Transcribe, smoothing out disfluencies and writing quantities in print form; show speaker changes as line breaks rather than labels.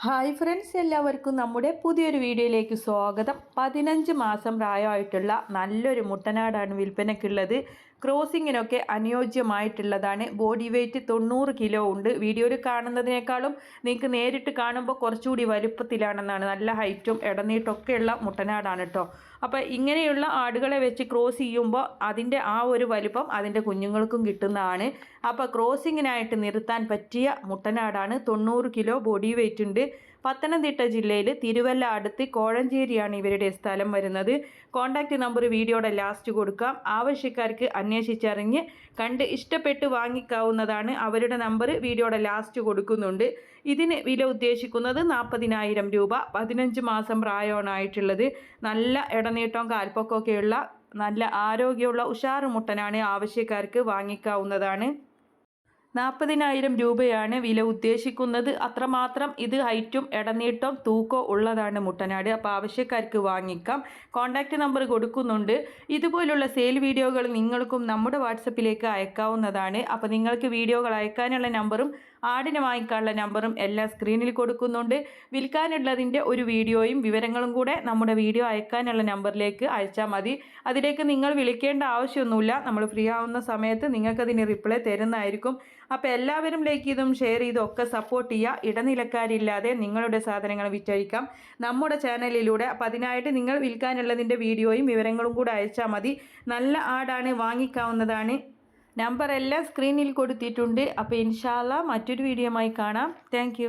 Hi friends, എല്ലാവർക്കും നമ്മുടെ പുതിയൊരു വീഡിയോയിലേക്ക് സ്വാഗതം. 15 മാസം പ്രായമായിട്ടുള്ള നല്ലൊരു മുട്ടനാടാണ് വിൽപ്പനയ്ക്കുള്ളത്. ക്രോസിങ്ങിനൊക്കെ അനുയോജ്യമായിട്ടുള്ളതാണ്. ബോഡി വെയ്റ്റ് 90 കിലോ ഉണ്ട്. വീഡിയോയിൽ കാണുന്നതിനേക്കാളും നിങ്ങൾക്ക് നേരിട്ട് കാണുമ്പോൾ കുറച്ചുകൂടി വലുപ്പത്തിലാണെന്നാണ്. നല്ല ഹൈറ്റും ഇടനീട്ടൊക്കെയുള്ള മുട്ടനാടാണ് കേട്ടോ. അപ്പോൾ ഇങ്ങനെയുള്ള ആടുകളെ വെച്ച് ക്രോസ് ചെയ്യുമ്പോൾ അതിൻ്റെ ആ ഒരു വലുപ്പം അതിൻ്റെ കുഞ്ഞുങ്ങൾക്കും കിട്ടുന്നതാണ്. അപ്പോൾ ക്രോസിങ്ങിനായിട്ട് നിർത്താൻ പറ്റിയ മുട്ടനാടാണ്. 90 കിലോ ബോഡി വെയ്റ്റ് ഉണ്ട്. പത്തനംതിട്ട ജില്ലയിൽ തിരുവല്ല അടുത്ത് കോഴഞ്ചേരിയാണ് ഇവരുടെ സ്ഥലം വരുന്നത്. കോൺടാക്റ്റ് നമ്പർ വീഡിയോയുടെ ലാസ്റ്റ് കൊടുക്കാം. ആവശ്യക്കാർക്ക് അന്വേഷിച്ചറിഞ്ഞ് കണ്ട് ഇഷ്ടപ്പെട്ട് വാങ്ങിക്കാവുന്നതാണ്. അവരുടെ നമ്പർ വീഡിയോയുടെ ലാസ്റ്റ് കൊടുക്കുന്നുണ്ട്. ഇതിന് വില ഉദ്ദേശിക്കുന്നത് 40,000 രൂപ. 15 മാസം പ്രായമായിട്ടുള്ളത്. നല്ല ഇടനീട്ടവും കാൽപ്പൊക്കമൊക്കെയുള്ള നല്ല ആരോഗ്യമുള്ള ഉഷാറ് മുട്ടനാണ്. ആവശ്യക്കാർക്ക് വാങ്ങിക്കാവുന്നതാണ്. 40,000 രൂപയാണ് വില ഉദ്ദേശിക്കുന്നത്. അത്രമാത്രം ഇത് ഹൈറ്റും ഇടനീട്ടവും തൂക്കവും ഉള്ളതാണ് മുട്ടനാട്. അപ്പോൾ ആവശ്യക്കാർക്ക് വാങ്ങിക്കാം. കോൺടാക്റ്റ് നമ്പർ കൊടുക്കുന്നുണ്ട്. ഇതുപോലുള്ള സെയിൽ വീഡിയോകൾ നിങ്ങൾക്കും നമ്മുടെ വാട്സപ്പിലേക്ക് അയക്കാവുന്നതാണ്. അപ്പോൾ നിങ്ങൾക്ക് വീഡിയോകൾ അയക്കാനുള്ള നമ്പറും ആടിനെ വാങ്ങിക്കാനുള്ള നമ്പറും എല്ലാം സ്ക്രീനിൽ കൊടുക്കുന്നുണ്ട്. വിൽക്കാനുള്ളതിൻ്റെ ഒരു വീഡിയോയും വിവരങ്ങളും കൂടെ നമ്മുടെ വീഡിയോ അയക്കാനുള്ള നമ്പറിലേക്ക് അയച്ചാൽ മതി. അതിലേക്ക് നിങ്ങൾ വിളിക്കേണ്ട ആവശ്യമൊന്നുമില്ല. നമ്മൾ ഫ്രീ ആവുന്ന സമയത്ത് നിങ്ങൾക്കതിന് റിപ്ലൈ തരുന്നതായിരിക്കും. അപ്പോൾ എല്ലാവരും ലൈക്ക് ചെയ്തും ഷെയർ ചെയ്തും ഒക്കെ സപ്പോർട്ട് ചെയ്യുക. ഇടനിലക്കാരില്ലാതെ നിങ്ങളുടെ സാധനങ്ങൾ വിറ്റഴിക്കാം നമ്മുടെ ചാനലിലൂടെ. അപ്പോൾ അതിനായിട്ട് നിങ്ങൾ വിൽക്കാനുള്ളതിൻ്റെ വീഡിയോയും വിവരങ്ങളും കൂടെ അയച്ചാൽ മതി. നല്ല ആടാണ്, വാങ്ങിക്കാവുന്നതാണ്. നമ്പർ എല്ലാം സ്ക്രീനിൽ കൊടുത്തിട്ടുണ്ട്. അപ്പോൾ ഇൻഷാ അല്ലാഹ് മറ്റൊരു വീഡിയോയുമായി കാണാം. താങ്ക്